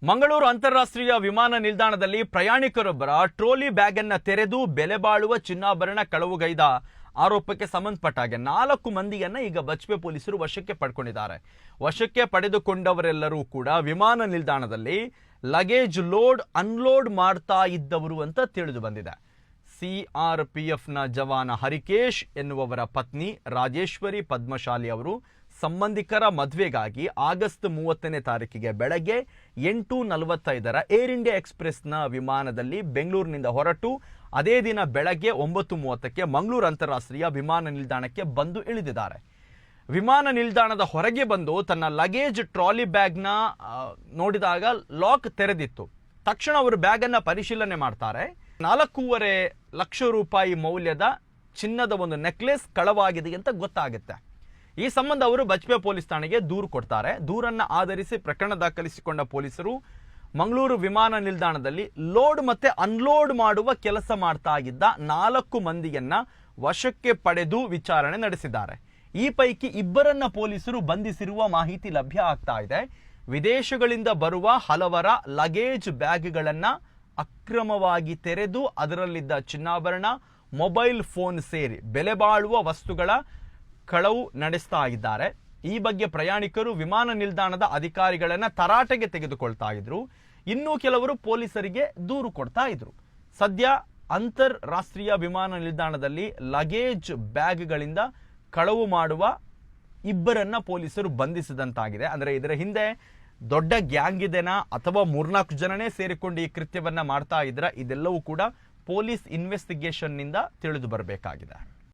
ಮಂಗಳೂರು ಅಂತಾರಾಷ್ಟ್ರೀಯ ವಿಮಾನ ನಿಲ್ದಾಣದಲ್ಲಿ ಪ್ರಯಾಣಿಕರೊಬ್ಬರ ಟ್ರೋಲಿ ಬ್ಯಾಗ್ ಅನ್ನು ತೆರೆದು ಬೆಲೆ ಬಾಳುವ ಚಿನ್ನಾಭರಣ ಕಳವುಗೈದ ಆರೋಪಕ್ಕೆ ಸಂಬಂಧಪಟ್ಟ ಹಾಗೆ 4 ಮಂದಿಯನ್ನ ಈಗ ಬಜ್ಪೆ ಪೊಲೀಸರು ವಶಕ್ಕೆ ಪಡೆದುಕೊಂಡಿದ್ದಾರೆ. ವಶಕ್ಕೆ ಪಡೆದುಕೊಂಡವರೆಲ್ಲರೂ ಕೂಡ ವಿಮಾನ ನಿಲ್ದಾಣದಲ್ಲಿ ಲಗೇಜ್ ಲೋಡ್ ಅನ್ಲೋಡ್ ಮಾಡ್ತಾ ಇದ್ದವರು ಅಂತ ತಿಳಿದು ಬಂದಿದೆ. ಸಿಆರ್ಪಿಎಫ್ನ ಜವಾನ ಹರಿಕೇಶ್ ಎನ್ನುವವರ ಪತ್ನಿ ರಾಜೇಶ್ವರಿ ಪದ್ಮಶಾಲಿ ಅವರು ಸಂಬಂಧಿಕರ ಮದುವೆಗಾಗಿ ಆಗಸ್ಟ್ 30ನೇ ತಾರೀಕಿಗೆ ಬೆಳಗ್ಗೆ 8:45 ಏರ್ ಇಂಡಿಯಾ ಎಕ್ಸ್‌ಪ್ರೆಸ್ನ ವಿಮಾನದಲ್ಲಿ ಬೆಂಗಳೂರಿನಿಂದ ಹೊರಟು ಅದೇ ದಿನ ಬೆಳಗ್ಗೆ 9:30ಕ್ಕೆ ಮಂಗಳೂರು ಅಂತಾರಾಷ್ಟ್ರೀಯ ವಿಮಾನ ನಿಲ್ದಾಣಕ್ಕೆ ಬಂದು ಇಳಿದಿದ್ದಾರೆ. ವಿಮಾನ ನಿಲ್ದಾಣದ ಹೊರಗೆ ಬಂದು ತನ್ನ ಲಗೇಜ್ ಟ್ರಾಲಿ ಬ್ಯಾಗ್ನ ನೋಡಿದಾಗ ಲಾಕ್ ತೆರೆದಿತ್ತು. ತಕ್ಷಣ ಅವರು ಬ್ಯಾಗ್ ಅನ್ನ ಪರಿಶೀಲನೆ ಮಾಡ್ತಾರೆ. 4.5 ಲಕ್ಷ ರೂಪಾಯಿ ಮೌಲ್ಯದ ಚಿನ್ನದ ಒಂದು ನೆಕ್ಲೆಸ್ ಕಳವಾಗಿದೆ ಅಂತ ಗೊತ್ತಾಗುತ್ತೆ. ಈ ಸಂಬಂಧ ಅವರು ಬಜ್ಪೆ ಪೊಲೀಸ್ ಠಾಣೆಗೆ ದೂರು ಕೊಡ್ತಾರೆ. ದೂರನ್ನ ಆಧರಿಸಿ ಪ್ರಕರಣ ದಾಖಲಿಸಿಕೊಂಡ ಪೊಲೀಸರು ಮಂಗಳೂರು ವಿಮಾನ ನಿಲ್ದಾಣದಲ್ಲಿ ಲೋಡ್ ಮತ್ತೆ ಅನ್ಲೋಡ್ ಮಾಡುವ ಕೆಲಸ ಮಾಡ್ತಾ ಇದ್ದ 4 ಮಂದಿಯನ್ನ ವಶಕ್ಕೆ ಪಡೆದು ವಿಚಾರಣೆ ನಡೆಸಿದ್ದಾರೆ. ಈ ಪೈಕಿ 2ರನ್ನ ಪೊಲೀಸರು ಬಂಧಿಸಿರುವ ಮಾಹಿತಿ ಲಭ್ಯ ಆಗ್ತಾ ಇದೆ. ವಿದೇಶಗಳಿಂದ ಬರುವ ಹಲವರ ಲಗೇಜ್ ಬ್ಯಾಗ್ಗಳನ್ನ ಅಕ್ರಮವಾಗಿ ತೆರೆದು ಅದರಲ್ಲಿದ್ದ ಚಿನ್ನಾಭರಣ, ಮೊಬೈಲ್ ಫೋನ್ ಸೇರಿ ಬೆಲೆ ಬಾಳುವ ವಸ್ತುಗಳ ಕಳವು ನಡೆಸ್ತಾ ಇದ್ದಾರೆ. ಈ ಬಗ್ಗೆ ಪ್ರಯಾಣಿಕರು ವಿಮಾನ ನಿಲ್ದಾಣದ ಅಧಿಕಾರಿಗಳನ್ನ ತರಾಟೆಗೆ ತೆಗೆದುಕೊಳ್ತಾ ಇದ್ರು. ಇನ್ನೂ ಕೆಲವರು ಪೊಲೀಸರಿಗೆ ದೂರು ಕೊಡ್ತಾ ಇದ್ರು. ಸದ್ಯ ಅಂತಾರಾಷ್ಟ್ರೀಯ ವಿಮಾನ ನಿಲ್ದಾಣದಲ್ಲಿ ಲಗೇಜ್ ಬ್ಯಾಗ್ಗಳಿಂದ ಕಳವು ಮಾಡುವ 2ರನ್ನ ಪೊಲೀಸರು ಬಂಧಿಸಿದಂತಾಗಿದೆ. ಅಂದರೆ ಇದರ ಹಿಂದೆ ದೊಡ್ಡ ಗ್ಯಾಂಗ್ ಇದೆನಾ ಅಥವಾ 3-4 ಜನನೇ ಸೇರಿಕೊಂಡು ಈ ಕೃತ್ಯವನ್ನ ಮಾಡ್ತಾ ಇದ್ರ, ಇದೆಲ್ಲವೂ ಕೂಡ ಪೊಲೀಸ್ ಇನ್ವೆಸ್ಟಿಗೇಷನ್ ನಿಂದ ತಿಳಿದು ಬರಬೇಕಾಗಿದೆ.